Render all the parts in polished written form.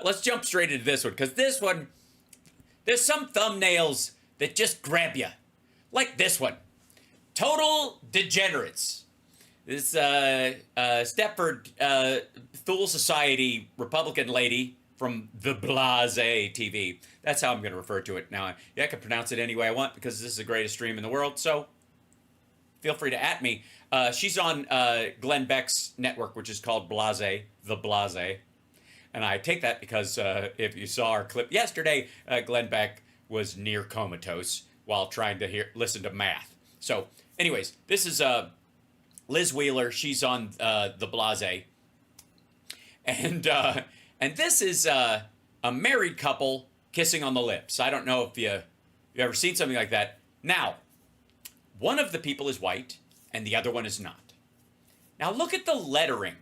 Let's jump straight into this one, because this one, there's some thumbnails that just grab you. Like this one. Total degenerates. This Stepford Thule Society Republican lady from the BlazeTV. That's how I'm going to refer to it now. Yeah, I can pronounce it any way I want because this is the greatest stream in the world, so feel free to at me. She's on Glenn Beck's network, which is called Blaze, the Blaze. And I take that because if you saw our clip yesterday, Glenn Beck was near comatose while trying to listen to math. So, anyways, this is Liz Wheeler. She's on the Blaze. And this is a married couple kissing on the lips. I don't know if you've ever seen something like that. Now, one of the people is white, and the other one is not. Now, look at the lettering.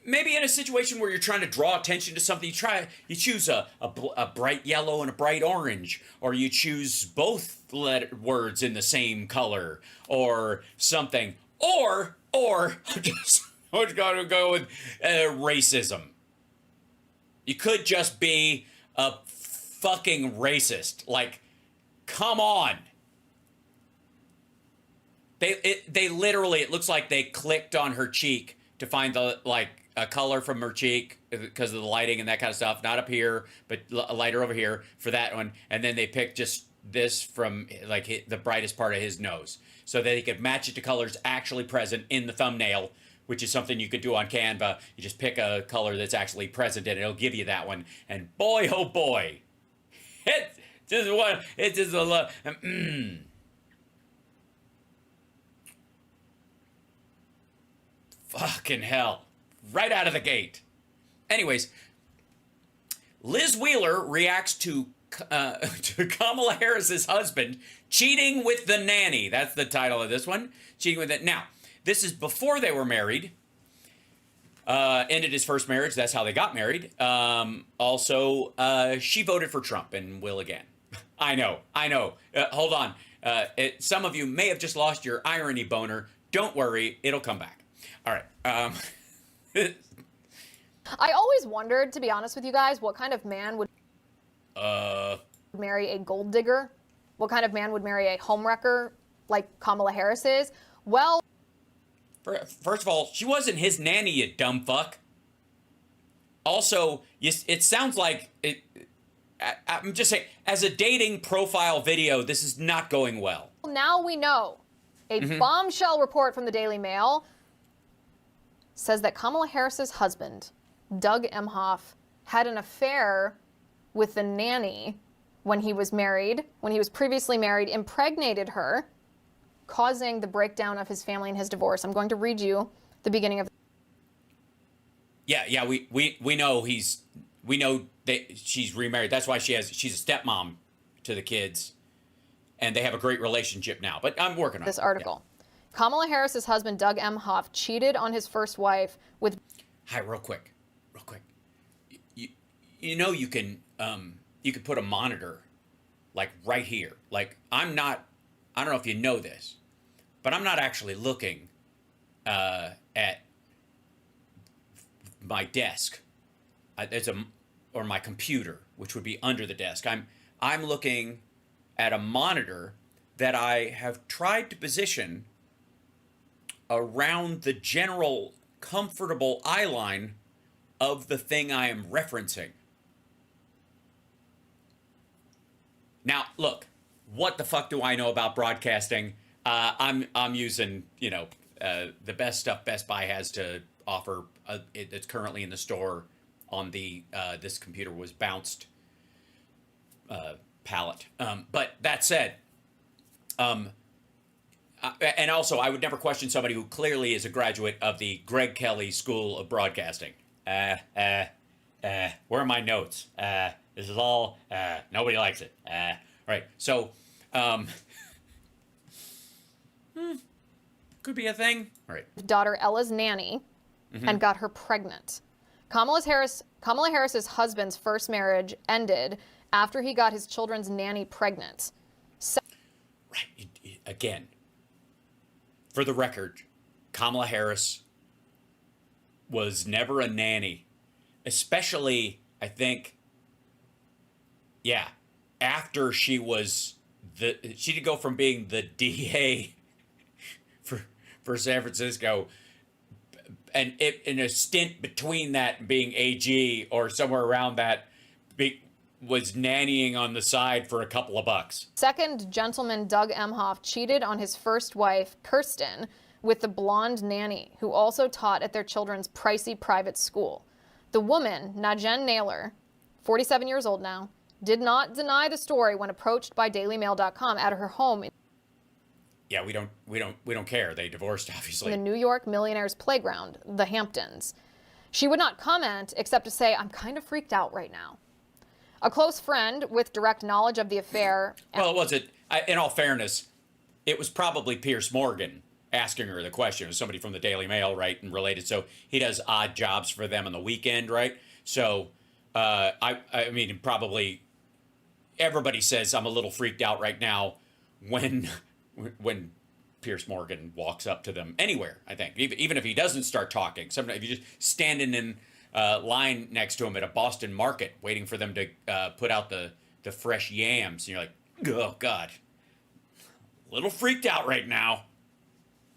Maybe in a situation where you're trying to draw attention to something, you choose a bright yellow and a bright orange, or you choose both words in the same color, or something, or I'm just going to go with racism. You could just be a fucking racist. Like, come on. They literally, it looks like they clicked on her cheek to find a color from her cheek because of the lighting and that kind of stuff. Not up here, but lighter over here for that one. And then they picked just this from like the brightest part of his nose so that he could match it to colors actually present in the thumbnail, which is something you could do on Canva. You just pick a color that's actually present and it'll give you that one. And boy, oh boy, it's just a lot. Fucking hell. Right out of the gate. Anyways, Liz Wheeler reacts to Kamala Harris's husband cheating with the nanny. That's the title of this one. Cheating with it. Now, this is before they were married. Ended his first marriage. That's how they got married. Also, she voted for Trump and will again. I know. Hold on. Some of you may have just lost your irony boner. Don't worry. It'll come back. All right. I always wondered, to be honest with you guys, what kind of man would marry a gold digger? What kind of man would marry a homewrecker like Kamala Harris is? Well, first of all, she wasn't his nanny, you dumb fuck. Also, it sounds like it. I'm just saying, as a dating profile video, this is not going well. Now we know. A bombshell report from the Daily Mail says that Kamala Harris's husband, Doug Emhoff, had an affair with the nanny when he was previously married, impregnated her, causing the breakdown of his family and his divorce. I'm going to read you the beginning of. Yeah, we know that she's remarried. That's why she's a stepmom to the kids, and they have a great relationship now. But I'm working on this article. Yeah. Kamala Harris's husband, Doug Emhoff, cheated on his first wife with. Hi, real quick. You know you can put a monitor like right here. Like I don't know if you know this, but I'm not actually looking at my desk. Or my computer, which would be under the desk. I'm looking at a monitor that I have tried to position around the general comfortable eye line of the thing I am referencing. Now, look, what the fuck do I know about broadcasting? I'm using, the best stuff Best Buy has to offer. It's currently in the store on the this computer was bounced palette. But that said, and also, I would never question somebody who clearly is a graduate of the Greg Kelly School of Broadcasting. Where are my notes? This is all, nobody likes it. Right, so, could be a thing. Right. Daughter Ella's nanny and got her pregnant. Kamala Harris's husband's first marriage ended after he got his children's nanny pregnant. Right, again. For the record, Kamala Harris was never a nanny, especially, I think, yeah, after she did go from being the DA for San Francisco, and in a stint between that and being AG or somewhere around that, was nannying on the side for a couple of bucks. Second gentleman Doug Emhoff cheated on his first wife, Kirsten, with the blonde nanny who also taught at their children's pricey private school. The woman, Najen Naylor, 47 years old now, did not deny the story when approached by DailyMail.com at her home. Yeah, we don't care. They divorced, obviously. In the New York millionaire's playground, the Hamptons. She would not comment except to say, "I'm kind of freaked out right now." A close friend with direct knowledge of the affair. Well, it wasn't. In all fairness, it was probably Piers Morgan asking her the question. It was somebody from the Daily Mail, right, and related. So he does odd jobs for them on the weekend, right? So I mean, probably everybody says I'm a little freaked out right now when Piers Morgan walks up to them anywhere. I think even if he doesn't start talking, sometimes if you're just standing in line next to him at a Boston market, waiting for them to put out the fresh yams, and you're like, oh God, a little freaked out right now.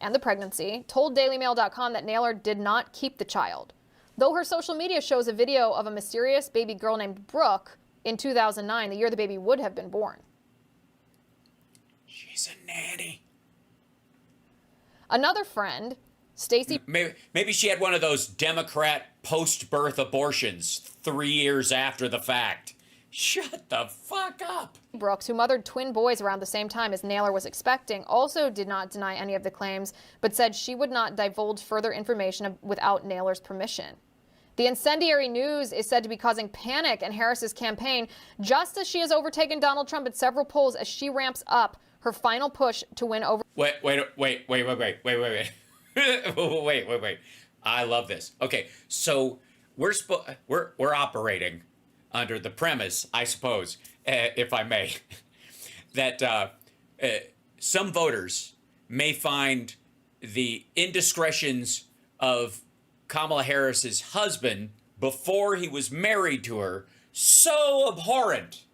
And the pregnancy, told DailyMail.com that Naylor did not keep the child, though her social media shows a video of a mysterious baby girl named Brooke in 2009, the year the baby would have been born. She's a nanny. Another friend, Stacy. Maybe she had one of those Democrat post-birth abortions 3 years after the fact. Shut the fuck up. Brooks, who mothered twin boys around the same time as Naylor was expecting, also did not deny any of the claims, but said she would not divulge further information without Naylor's permission. The incendiary news is said to be causing panic in Harris's campaign, just as she has overtaken Donald Trump at several polls as she ramps up her final push to win over. Wait. Wait. I love this. Okay, so we're operating under the premise, I suppose, if I may, that some voters may find the indiscretions of Kamala Harris's husband before he was married to her so abhorrent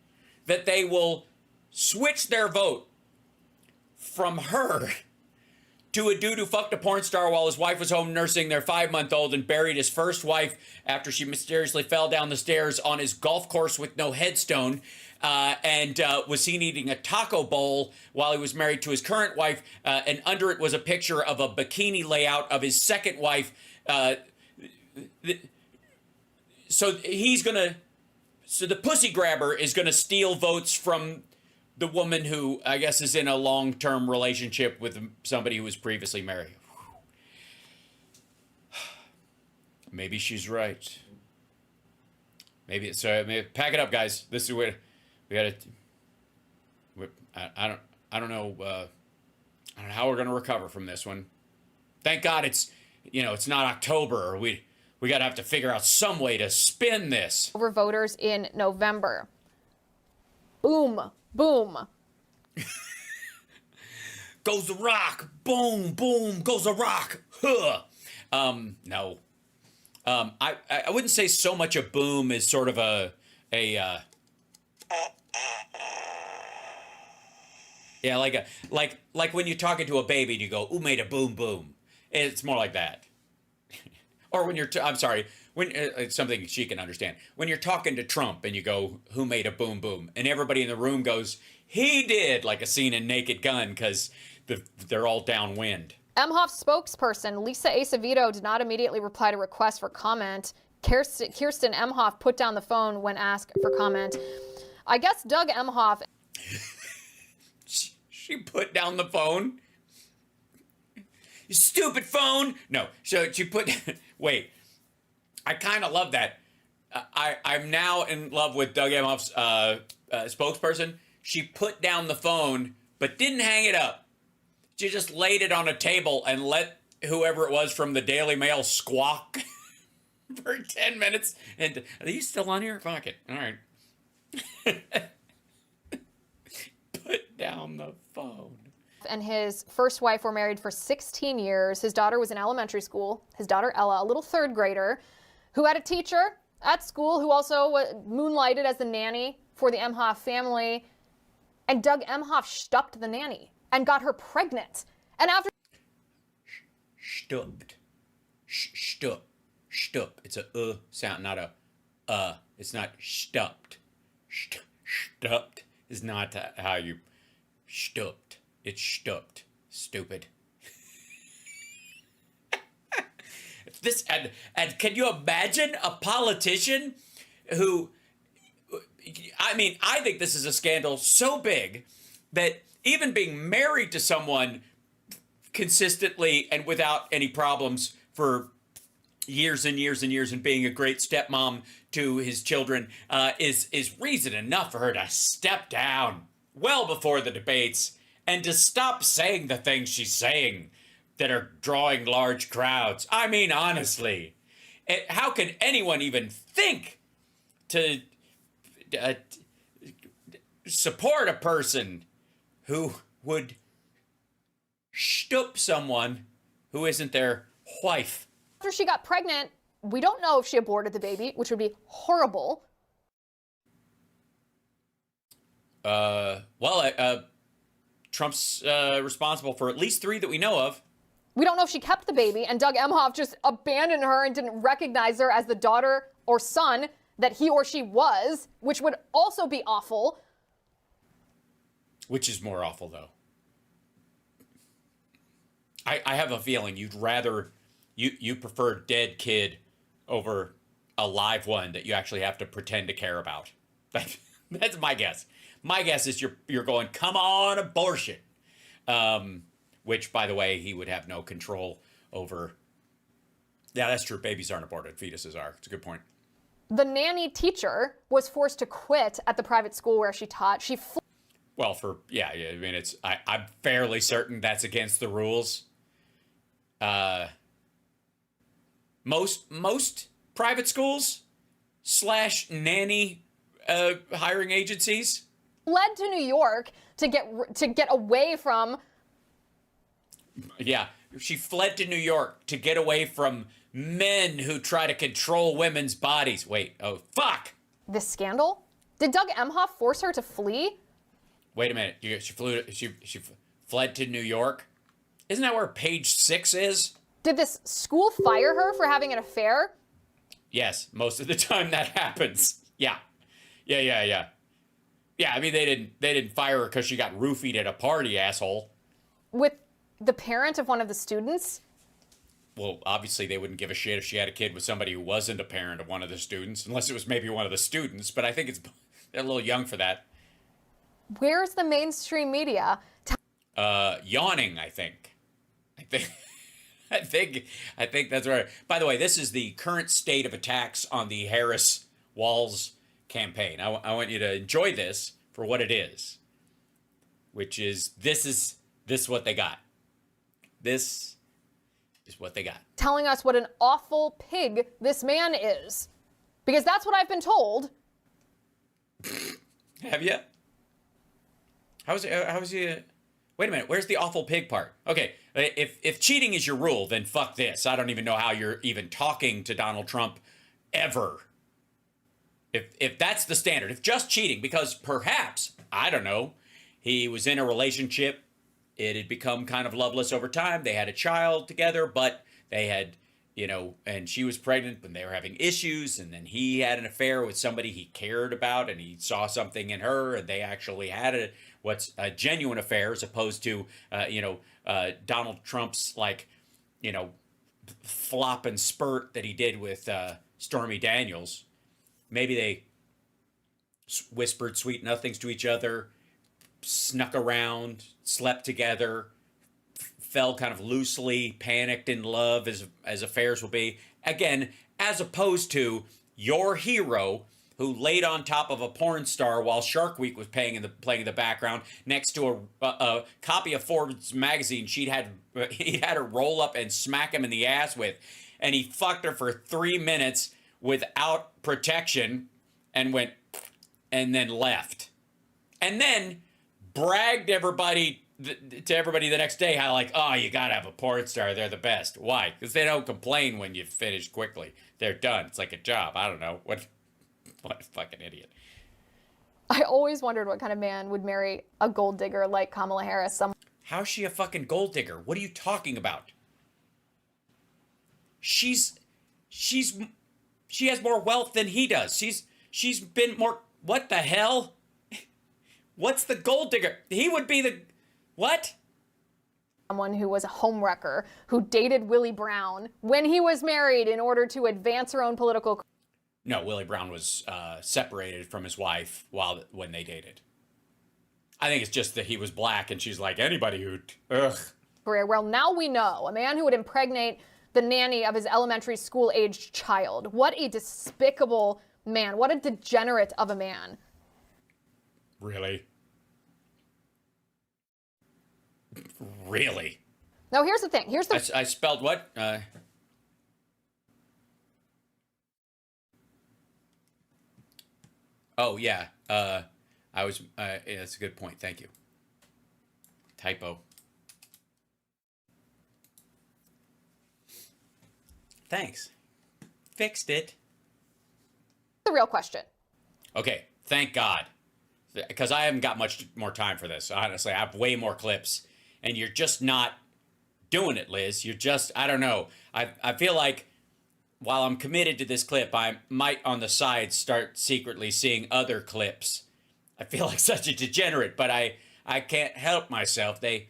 that they will switch their vote from her to a dude who fucked a porn star while his wife was home nursing their 5-month-old and buried his first wife after she mysteriously fell down the stairs on his golf course with no headstone, and was seen eating a taco bowl while he was married to his current wife, and under it was a picture of a bikini layout of his second wife. So the pussy grabber is gonna steal votes from the woman who, I guess, is in a long-term relationship with somebody who was previously married. Maybe she's right. Maybe so. Pack it up, guys. This is where we got to. I don't know how we're gonna recover from this one. Thank God it's not October. We gotta have to figure out some way to spin this. Over voters in November. Boom. Boom. Goes the rock. Boom, boom, goes the rock. Huh. No. I wouldn't say so much a boom as sort of a yeah, like when you're talking to a baby and you go, "Ooh, made a boom boom." It's more like that. Or when I'm sorry, when it's something she can understand. When you're talking to Trump and you go, "Who made a boom boom?" and everybody in the room goes, "He did," like a scene in Naked Gun, because they're all downwind. Emhoff's spokesperson, Lisa Acevedo, did not immediately reply to requests for comment. Kirsten Emhoff put down the phone when asked for comment. I guess Doug Emhoff. She put down the phone? You stupid phone! No, so she put. Wait. I kind of love that. I'm now in love with Doug Emhoff's spokesperson. She put down the phone, but didn't hang it up. She just laid it on a table and let whoever it was from the Daily Mail squawk for 10 minutes. And are you still on here? Fuck it. All right. Put down the phone. and his first wife were married for 16 years. His daughter was in elementary school. His daughter, Ella, a little third grader, who had a teacher at school who also moonlighted as the nanny for the Emhoff family. And Doug Emhoff stupped the nanny and got her pregnant. And after... Stupped. Stup. It's a sound, not a It's not stupped. Stupped is not how you stupped. It's stupped. Stupid. This and can you imagine a politician who, I mean, I think this is a scandal so big that even being married to someone consistently and without any problems for years and years and years and being a great stepmom to his children is reason enough for her to step down well before the debates and to stop saying the things she's saying that are drawing large crowds. I mean, honestly, how can anyone even think to support a person who would stoop someone who isn't their wife? After she got pregnant, we don't know if she aborted the baby, which would be horrible. Trump's responsible for at least 3 that we know of. We don't know if she kept the baby, and Doug Emhoff just abandoned her and didn't recognize her as the daughter or son that he or she was, which would also be awful. Which is more awful, though? I have a feeling you'd rather, you prefer a dead kid over a live one that you actually have to pretend to care about. That's my guess. My guess is you're going, come on, abortion. Which, by the way, he would have no control over. Yeah, that's true. Babies aren't aborted. Fetuses are. It's a good point. The nanny teacher was forced to quit at the private school where she taught. Well, I mean, I'm fairly certain that's against the rules. Most private schools / nanny hiring agencies fled to New York to get away from. Yeah, she fled to New York to get away from men who try to control women's bodies. Wait, oh, fuck! This scandal? Did Doug Emhoff force her to flee? Wait a minute, she fled to New York? Isn't that where page 6 is? Did this school fire her for having an affair? Yes, most of the time that happens. Yeah, I mean, they didn't fire her because she got roofied at a party, asshole. With the parent of one of the students? Well, obviously they wouldn't give a shit if she had a kid with somebody who wasn't a parent of one of the students, unless it was maybe one of the students, but I think they're a little young for that. Where's the mainstream media? Yawning, I think. I think that's right. By the way, this is the current state of attacks on the Harris Walls campaign. I want you to enjoy this for what it is, which is this is what they got. This is what they got. Telling us what an awful pig this man is. Because that's what I've been told. Have you? How's he? Wait a minute. Where's the awful pig part? Okay, if cheating is your rule, then fuck this. I don't even know how you're even talking to Donald Trump ever. If that's the standard, if just cheating, because perhaps, I don't know, he was in a relationship, it had become kind of loveless over time. They had a child together, but they had, and she was pregnant when they were having issues, and then he had an affair with somebody he cared about, and he saw something in her, and they actually had what's a genuine affair, as opposed to, Donald Trump's, flop and spurt that he did with Stormy Daniels. Maybe they whispered sweet nothings to each other, snuck around, slept together, fell kind of loosely, panicked in love as affairs will be. Again, as opposed to your hero who laid on top of a porn star while Shark Week was playing in the background next to a copy of Forbes magazine he had her roll up and smack him in the ass with, and he fucked her for 3 minutes without protection and then left. And then bragged everybody to everybody the next day how like, oh, you gotta have a porn star. They're the best. Why? Because they don't complain when you finish quickly. They're done. It's like a job. I don't know. What a fucking idiot. I always wondered what kind of man would marry a gold digger like Kamala Harris. How's she a fucking gold digger? What are you talking about? She has more wealth than he does. She's been more. What the hell? What's the gold digger? He would be the what? Someone who was a homewrecker who dated Willie Brown when he was married in order to advance her own political. No, Willie Brown was separated from his wife when they dated. I think it's just that he was black, and she's like anybody who. Ugh. Career. Well, now we know a man who would impregnate the nanny of his elementary school-aged child. What a despicable man! What a degenerate of a man! Really? Really? Now here's the thing. Here's the. I spelled what? Oh yeah. I was. Yeah, that's a good point. Thank you. Typo. Thanks. Fixed it. The real question. Okay. Thank God. Because I haven't got much more time for this. Honestly, I have way more clips, and you're just not doing it, Liz. You're just. I don't know. I feel like while I'm committed to this clip, I might on the side start secretly seeing other clips. I feel like such a degenerate, but I can't help myself. They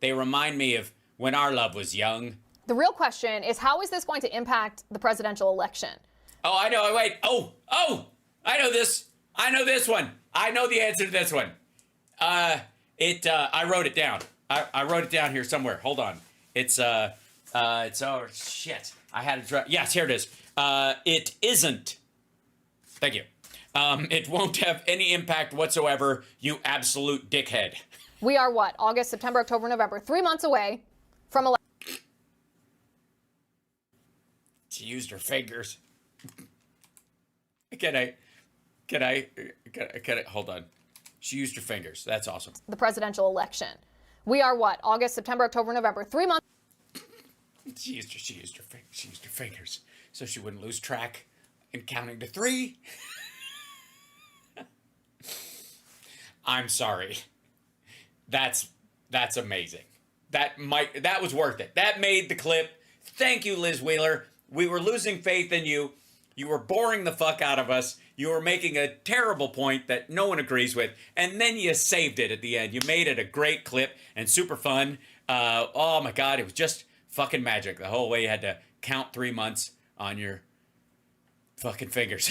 remind me of when our love was young. The real question is, how is this going to impact the presidential election? Oh, I know. Wait. Oh, I know this. I know this one. I know the answer to this one. I wrote it down. I wrote it down here somewhere. Hold on. It's oh shit. I had it. Yes, here it is. It isn't. Thank you. It won't have any impact whatsoever, you absolute dickhead. We are what? August, September, October, November. 3 months away from election. She used her fingers. Can I, hold on. She used her fingers. That's awesome. The presidential election. We are what? August, September, October, November. 3 months. She used her fingers so she wouldn't lose track in counting to 3. I'm sorry. That's amazing. That was worth it. That made the clip. Thank you, Liz Wheeler. We were losing faith in you. You were boring the fuck out of us. You were making a terrible point that no one agrees with, and then you saved it at the end. You made it a great clip and super fun. Oh my God, it was just fucking magic. The whole way you had to count 3 months on your fucking fingers.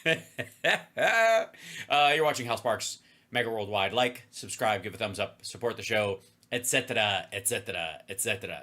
You're watching Hal Sparks Mega Worldwide. Like, subscribe, give a thumbs up, support the show, etc., etc., etc.